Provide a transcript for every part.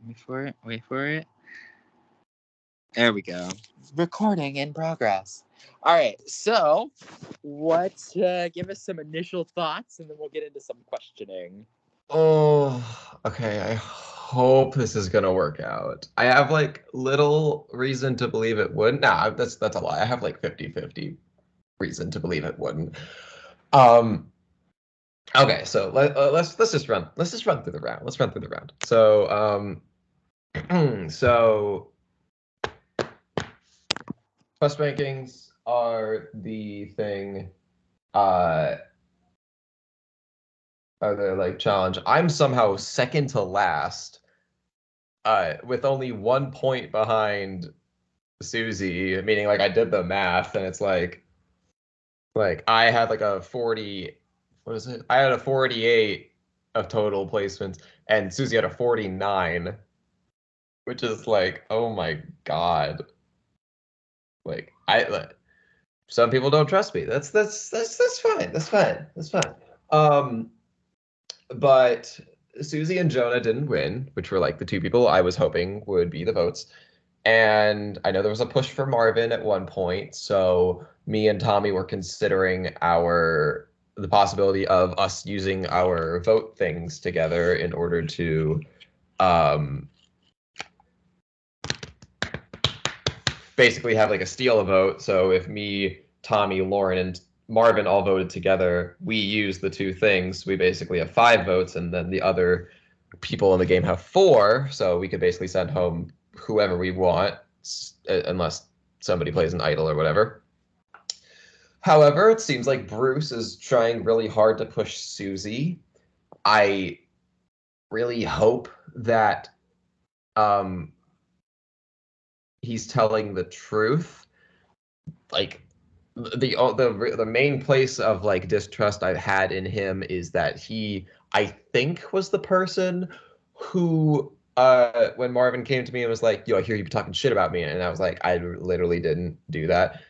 Wait for it. Wait for it. There we go. Recording in progress. All right. So, what? Give us some initial thoughts, and then we'll get into some questioning. Oh, okay. I hope this is gonna work out. I have like little reason to believe it wouldn't. Nah, that's a lie. I have like 50-50 reason to believe it wouldn't. Um, okay, so let's just run through the round. Let's run through the round. So quest rankings are the thing. Uh, are the like challenge. I'm somehow second to last, with only 1 point behind Susie, meaning like I did the math and it's like I had like a 40, what is it? I had a 48 of total placements and Susie had a 49, which is like, oh my God. Like some people don't trust me. That's fine. That's fine. That's fine. Um but Susie and Jonah didn't win, which were like the two people I was hoping would be the votes. And I know there was a push for Marvin at one point, so me and Tommy were considering the possibility of us using our vote things together in order to um, basically have like a steal a vote. So if me, Tommy, Lauren, and Marvin all voted together, we use the two things. We basically have 5 votes, and then the other people in the game have 4. So we could basically send home whoever we want, unless somebody plays an idol or whatever. However, it seems like Bruce is trying really hard to push Susie. I really hope that um, he's telling the truth. Like the main place of like distrust I've had in him is that he, I think, was the person who when Marvin came to me and was like, yo, I hear you talking shit about me, and I was like, I literally didn't do that.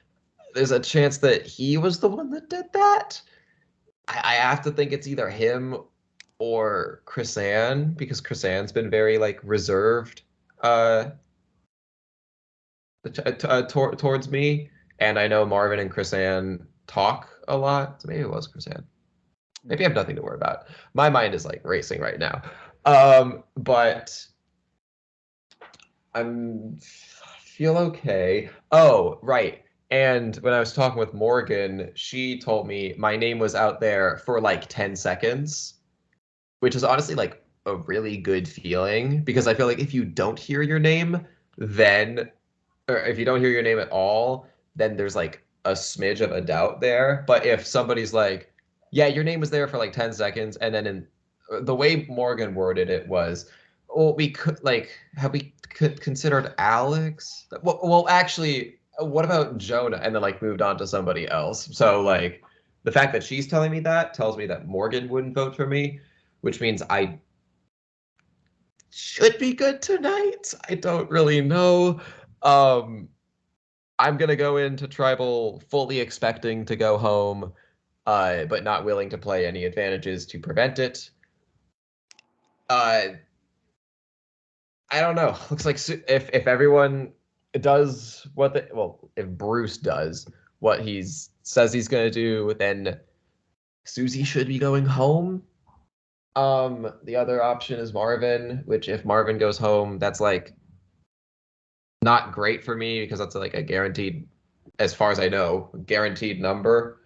There's a chance that he was the one that did that. I have to think it's either him or Chris-Ann, because Chris-Ann's been very like reserved uh towards me, and I know Marvin and Chris-Ann talk a lot, so maybe it was Chris-Ann. Maybe I have nothing to worry about. My mind is like racing right now. But I feel okay. Oh, right. And when I was talking with Morgan, she told me my name was out there for like 10 seconds, which is honestly like a really good feeling, because I feel like if you don't hear your name, then, or if you don't hear your name at all, then there's like a smidge of a doubt there. But if somebody's like, yeah, your name was there for like 10 seconds, and then in the way Morgan worded it was, well, we could like, have we considered Alex? Well, actually, what about Jonah? And then like moved on to somebody else. So like the fact that she's telling me that tells me that Morgan wouldn't vote for me, which means I should be good tonight. I don't really know. Um, I'm gonna go into tribal fully expecting to go home, but not willing to play any advantages to prevent it. Uh, I don't know. Looks like if everyone does what if Bruce does what he's says he's gonna do, then Susie should be going home. The other option is Marvin, which if Marvin goes home, that's like not great for me, because that's like a guaranteed, as far as I know, guaranteed number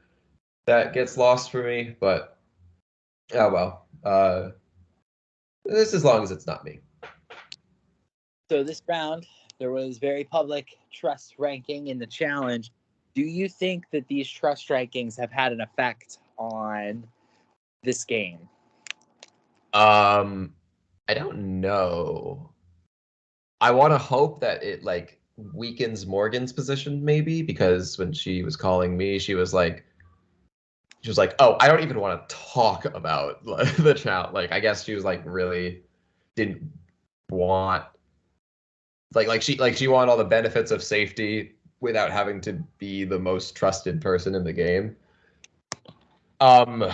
that gets lost for me. But oh well. This, as long as it's not me. So this round, there was very public trust ranking in the challenge. Do you think that these trust rankings have had an effect on this game? I don't know. I want to hope that it like weakens Morgan's position, maybe, because when she was calling me, she was like, "Oh, I don't even want to talk about the child." Like, I guess she was like really didn't want she wanted all the benefits of safety without having to be the most trusted person in the game. Um,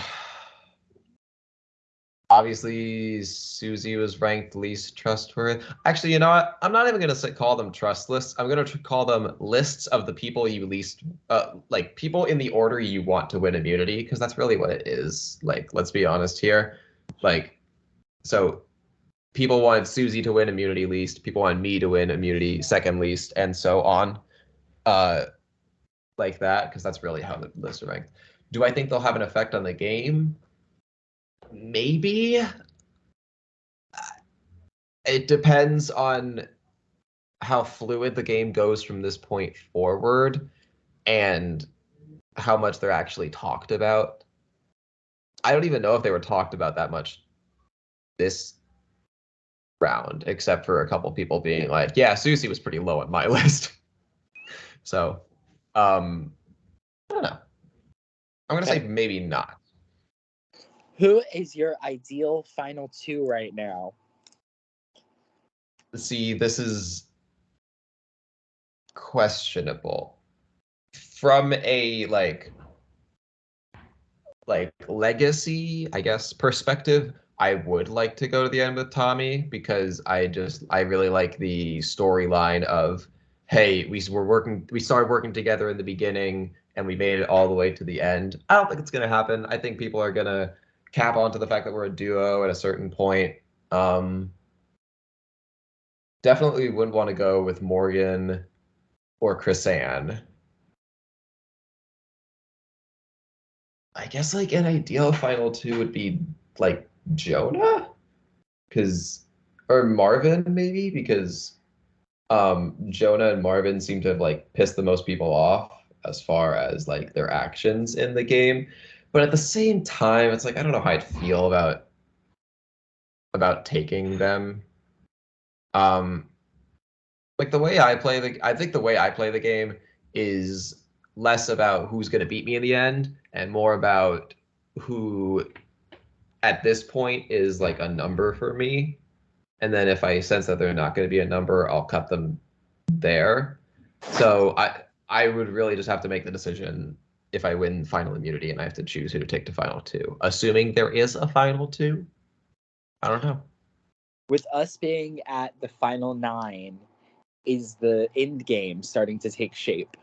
Obviously, Susie was ranked least trustworthy. Actually, you know what? I'm not even going to call them trust lists. I'm going to call them lists of the people you least, like people in the order you want to win immunity, because that's really what it is. Like, let's be honest here. Like, so people wanted Susie to win immunity least, people wanted me to win immunity second least, and so on. Like that, because that's really how the lists are ranked. Do I think they'll have an effect on the game? Maybe. It depends on how fluid the game goes from this point forward and how much they're actually talked about. I don't even know if they were talked about that much this round, except for a couple people being like, yeah, Susie was pretty low on my list. So, I don't know. I'm going to say maybe not. Who is your ideal final two right now? See, this is questionable. From a like legacy, I guess, perspective, I would like to go to the end with Tommy because I really like the storyline of, hey, we started working together in the beginning and we made it all the way to the end. I don't think it's gonna happen. I think people are gonna cap onto the fact that we're a duo at a certain point. Definitely wouldn't want to go with Morgan or Chrisanne. I guess like an ideal final two would be like Jonah, or Marvin maybe, because Jonah and Marvin seem to have like pissed the most people off as far as like their actions in the game. But at the same time, it's like I don't know how I'd feel about taking them. Like I think the way I play the game is less about who's going to beat me in the end and more about who at this point is like a number for me. And then if I sense that they're not going to be a number, I'll cut them there. So I would really just have to make the decision if I win final immunity and I have to choose who to take to final two, assuming there is a final two. I don't know. With us being at the final 9, is the end game starting to take shape?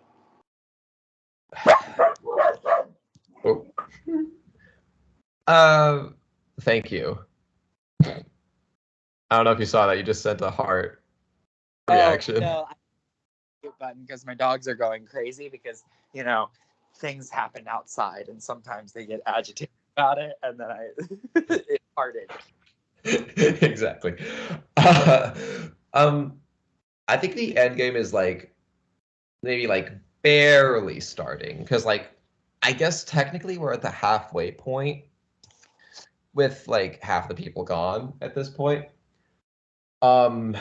Oh. Thank you. I don't know if you saw that. You just sent a heart reaction. No, button because my dogs are going crazy because things happen outside and sometimes they get agitated about it, and then it hearted. Exactly. I think the end game is like maybe like barely starting because like I guess technically we're at the halfway point with like half the people gone at this point. I've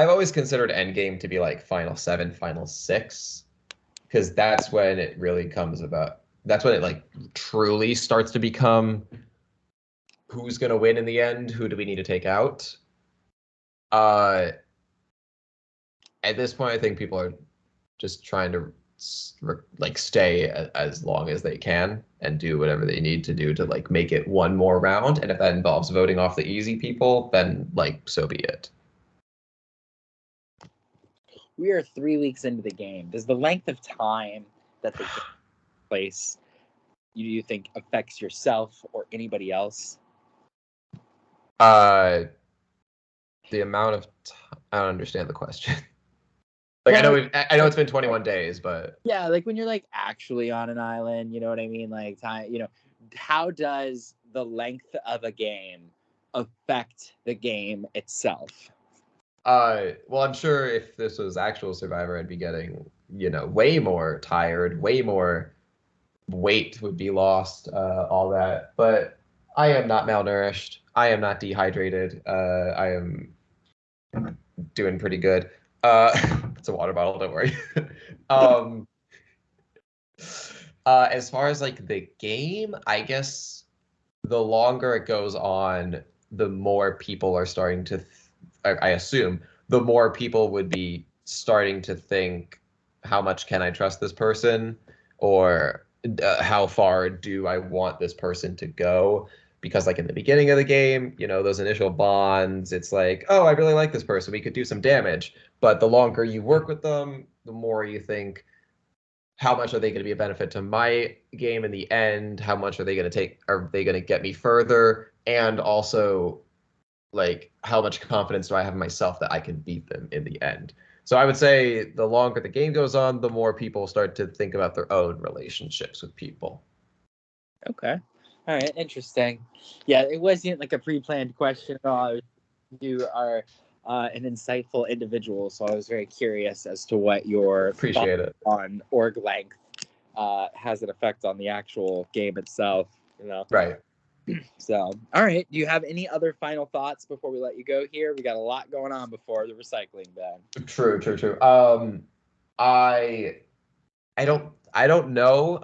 always considered Endgame to be like Final 7, Final 6, because that's when it really comes about. That's when it like truly starts to become who's going to win in the end, who do we need to take out. At this point, I think people are just trying to like stay as long as they can and do whatever they need to do to like make it one more round. And if that involves voting off the easy people, then like so be it. We are 3 weeks into the game. Does the length of time that the game plays, you think affects yourself or anybody else? The amount of I don't understand the question. Like well, I know it's been 21 days, but yeah, like when you're like actually on an island, you know what I mean? Like time, how does the length of a game affect the game itself? Well, I'm sure if this was actual Survivor, I'd be getting, way more tired, way more weight would be lost, all that. But I am not malnourished. I am not dehydrated. I am doing pretty good. It's a water bottle, don't worry. As far as like the game, I guess the longer it goes on, the more people are starting to, I assume, the more people would be starting to think, how much can I trust this person? Or how far do I want this person to go? because like in the beginning of the game, you know, those initial bonds, it's like, oh, I really like this person, we could do some damage. But the longer you work with them, the more you think, how much are they going to be a benefit to my game in the end? How much are they going to take? Are they going to get me further? And also, like, how much confidence do I have in myself that I can beat them in the end? So I would say the longer the game goes on, the more people start to think about their own relationships with people. Okay. All right. Interesting. Yeah, it wasn't like a pre-planned question at all. You are an insightful individual, so I was very curious as to what your Appreciate it. on org length has an effect on the actual game itself. You know. Right. So, all right. Do you have any other final thoughts before we let you go here? We got a lot going on before the recycling bin. True. I don't know.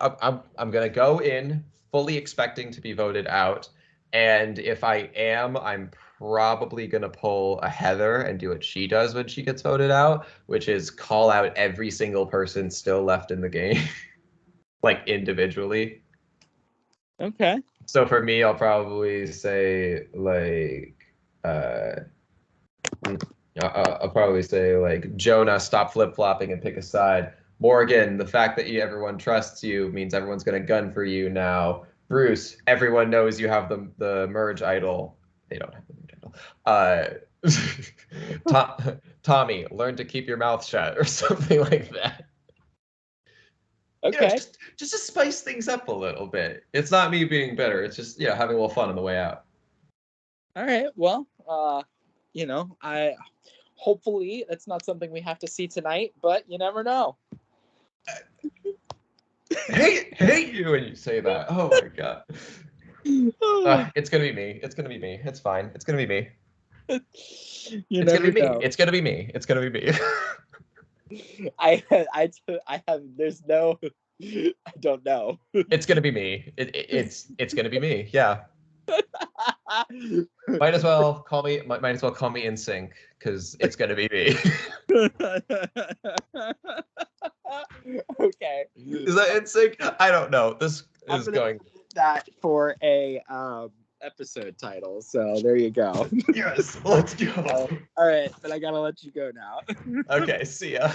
I'm gonna go in fully expecting to be voted out, and if I am, I'm probably gonna pull a Heather and do what she does when she gets voted out, which is call out every single person still left in the game, like individually. Okay. So for me, I'll probably say like, I'll probably say like, Jonah, stop flip flopping and pick a side. Morgan, the fact that everyone trusts you means everyone's gonna gun for you now. Bruce, everyone knows you have the merge idol. They don't have the merge idol. Tommy, learn to keep your mouth shut or something like that. Okay. Just to spice things up a little bit. It's not me being bitter. It's just having a little fun on the way out. All right. Well, I hopefully that's not something we have to see tonight, but you never know. Hate you when you say that. Oh my god. It's gonna be me. It's gonna be me. It's fine. It's gonna be me. It's gonna be me. It's gonna be me. It's gonna be me. I have. There's no. I don't know. It's gonna be me. It's gonna be me. Yeah. Might as well call me in sync because it's gonna be me. Okay. Is that in sync? I don't know. This is going. That for a episode title. So there you go. Yes, let's go. All right, but I gotta let you go now. Okay, see ya.